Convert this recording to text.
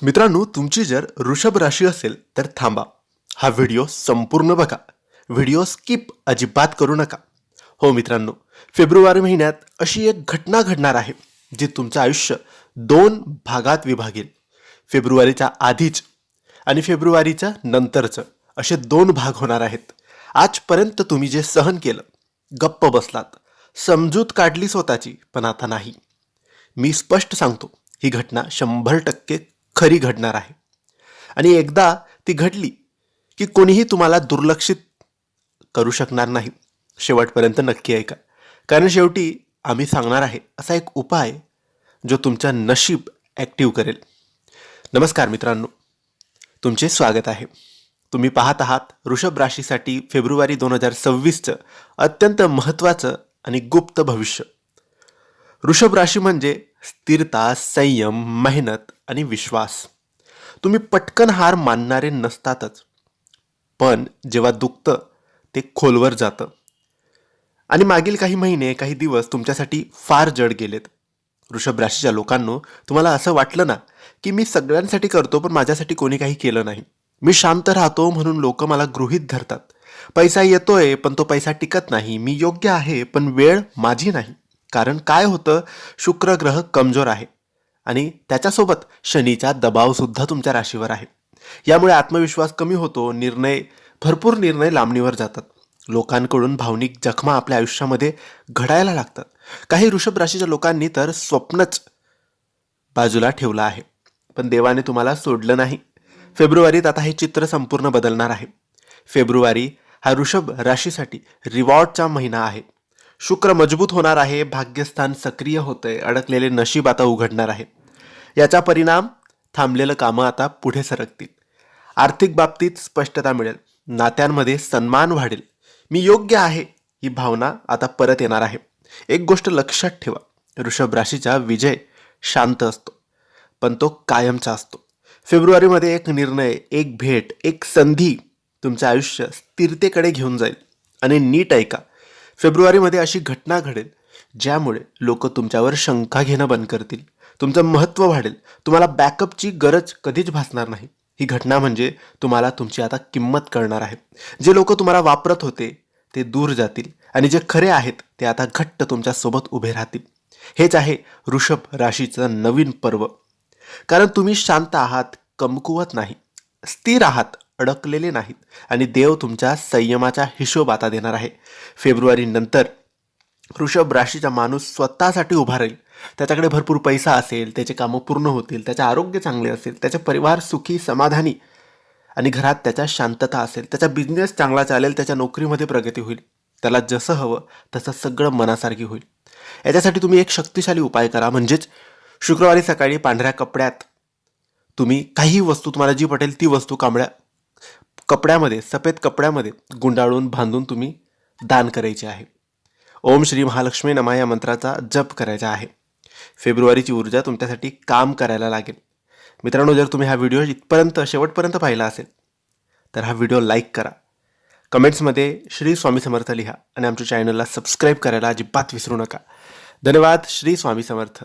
मित्रांनो, तुमची जर वृषभ राशी असेल तर थांबा. हा व्हिडिओ संपूर्ण बघा. व्हिडिओ स्किप अजिबात करू नका. हो मित्रांनो, फेब्रुवारी महिन्यात अशी एक घटना घडणार आहे जी तुमचं आयुष्य दोन भागात विभागेल. फेब्रुवारीच्या आधीच आणि फेब्रुवारीच्या नंतरचं असे दोन भाग होणार आहेत. आजपर्यंत तुम्ही जे सहन केलं, गप्प बसलात, समजूत काढली स्वतःची, पण आता नाही. मी स्पष्ट सांगतो, ही घटना 100% खरी घडणार आहे. आणि एकदा ती घडली की कोणीही तुम्हाला दुर्लक्षित करू शकणार नाही. शेवटपर्यंत नक्की ऐका, कारण शेवटी आम्ही सांगणार आहे असा एक उपाय जो तुमच्या नशीब ॲक्टिव्ह करेल. नमस्कार मित्रांनो, तुमचे स्वागत आहे. तुम्ही पाहत आहात वृषभ राशीसाठी फेब्रुवारी 2026चं अत्यंत महत्त्वाचं आणि गुप्त भविष्य. वृषभ राशी म्हणजे स्थिरता, संयम, मेहनत आणि विश्वास. तुम्ही पटकन हार मानणारे नसतातच, पण जेव्हा दुखतं ते खोलवर जातं. आणि मागील काही महिने, काही दिवस तुमच्यासाठी फार जड गेलेत. वृषभ राशीच्या लोकांनो, तुम्हाला असं वाटलं ना की मी सगळ्यांसाठी करतो पण माझ्यासाठी कोणी काही केलं नाही. मी शांत राहतो म्हणून लोक मला गृहीत धरतात. पैसा येतोय पण तो पैसा टिकत नाही. मी योग्य आहे पण वेळ माझी नाही. कारण काय होतं, शुक्र ग्रह कमजोर आहे आणि त्याच्यासोबत शनीचा दबाव सुद्धा तुमच्या राशीवर आहे. यामुळे आत्मविश्वास कमी होतो. भरपूर निर्णय लांबणीवर जातात. लोकांकडून भावनिक जखमा आपल्या आयुष्यामध्ये घडायला लागतात. काही वृषभ राशीच्या लोकांनी तर स्वप्नच बाजूला ठेवलं आहे, पण देवाने तुम्हाला सोडलं नाही. फेब्रुवारीत आता हे चित्र संपूर्ण बदलणार आहे. फेब्रुवारी हा वृषभ राशीसाठी रिवॉर्डचा महिना आहे. शुक्र मजबूत होणार आहे, भाग्यस्थान सक्रिय होतंय, अडकलेले नशीब आता उघडणार आहे. याचा परिणाम थांबलेलं कामं आता पुढे सरकतील. आर्थिक बाबतीत स्पष्टता मिळेल. नात्यांमध्ये सन्मान वाढेल. मी योग्य आहे ही भावना आता परत येणार आहे. एक गोष्ट लक्षात ठेवा, वृषभ राशीचा विजय शांत असतो, पण तो कायमचा असतो. फेब्रुवारीमध्ये एक निर्णय, एक भेट, एक संधी तुमचं आयुष्य स्थिरतेकडे घेऊन जाईल. आणि नीट ऐका, फेब्रुवारीमध्ये अशी घटना घडेल ज्यामुळे लोक तुमच्यावर शंका घेणं बंद करतील. तुमचं महत्त्व वाढेल. तुम्हाला बॅकअपची गरज कधीच भासणार नाही. ही घटना म्हणजे तुम्हाला तुमची आता किंमत कळणार आहे. जे लोक तुम्हाला वापरत होते ते दूर जातील आणि जे खरे आहेत ते आता घट्ट तुमच्यासोबत उभे राहतील. हेच आहे वृषभ राशीचं नवीन पर्व. कारण तुम्ही शांत आहात, कमकुवत नाही, स्थिर आहात, अडकलेले नाहीत आणि देव तुमच्या संयमाचा हिशोब आता देणार आहे. फेब्रुवारी नंतर वृषभ राशीचा माणूस स्वतःसाठी उभा राहील. त्याच्याकडे भरपूर पैसा असेल, त्याचे कामं पूर्ण होतील, त्याचे आरोग्य चांगले असेल, त्याचे परिवार सुखी समाधानी आणि घरात त्याच्या शांतता असेल, त्याचा बिझनेस चांगला चालेल, त्याच्या नोकरीमध्ये प्रगती होईल. त्याला जसं हवं तसं सगळं मनासारखी होईल. याच्यासाठी तुम्ही एक शक्तिशाली उपाय करा, म्हणजेच शुक्रवारी सकाळी पांढऱ्या कपड्यात तुम्ही काही वस्तू, तुम्हाला जी पटेल ती वस्तू सफेद कपड्यामध्ये गुंडाळून बांधून तुम्ही दान करायचे आहे. ओम श्री महालक्ष्मी नमः या मंत्राचा जप करायचा आहे. फेब्रुवारीची ऊर्जा तुमच्यासाठी काम करायला लागेल. मित्रांनो, जर तुम्ही हा व्हिडिओ शेवटपर्यंत पाहिला असेल तर हा व्हिडिओ लाईक करा, कमेंट्समध्ये श्री स्वामी समर्थ लिहा आणि आमच्या चॅनलला सबस्क्राईब करायला अजिबात विसरू नका. धन्यवाद. श्री स्वामी समर्थ.